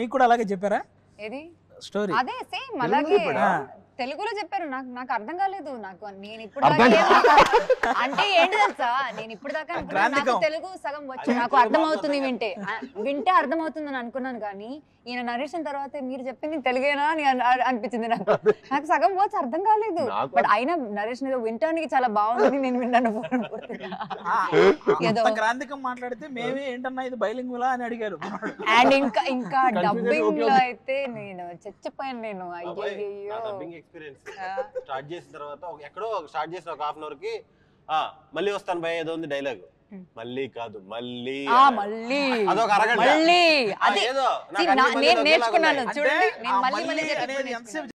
మీకు కూడా అలాగే చెప్పారా ఏది స్టోరీ? అదే సేమ్ అలాగే తెలుగులో చెప్పారు. నాకు అర్థం కాలేదు. నేను ఇప్పుడు అంటే ఏంటి తెలుసా, నేను ఇప్పుడు దాకా నాకు తెలుగు సగం వచ్చు, నాకు అర్థం అవుతుంది వింటే అర్థం అవుతుంది అని అనుకున్నాను. కానీ ఈయన నరేషన్ తర్వాత మీరు చెప్పింది తెలుగేనా అని అనిపించింది నాకు సగం వచ్చు, అర్థం కాలేదు. బట్ అయినా నరేషన్ ఏదో వింటానికి చాలా బాగుంది, నేను విన్నాను. ఏదో గ్రాంధికం మాట్లాడితే మేమే ఏంటన్నా ఇది బైలింగులా అని అడిగారు. అండ్ ఇంకా డబ్బింగ్ లో అయితే నేను చచ్చిపోయాను. నేను అయ్యో స్టార్ట్ చేసిన తర్వాత ఎక్కడో స్టార్ట్ చేసిన ఒక హాఫ్ అన్ అవర్ కి మళ్ళీ వస్తాను భయ ఏదో ఉంది డైలాగ్, మళ్ళీ కాదు మళ్ళీ అదొక అరగంట నేను నేర్చుకున్నాను చూడండి. నేను మళ్ళీ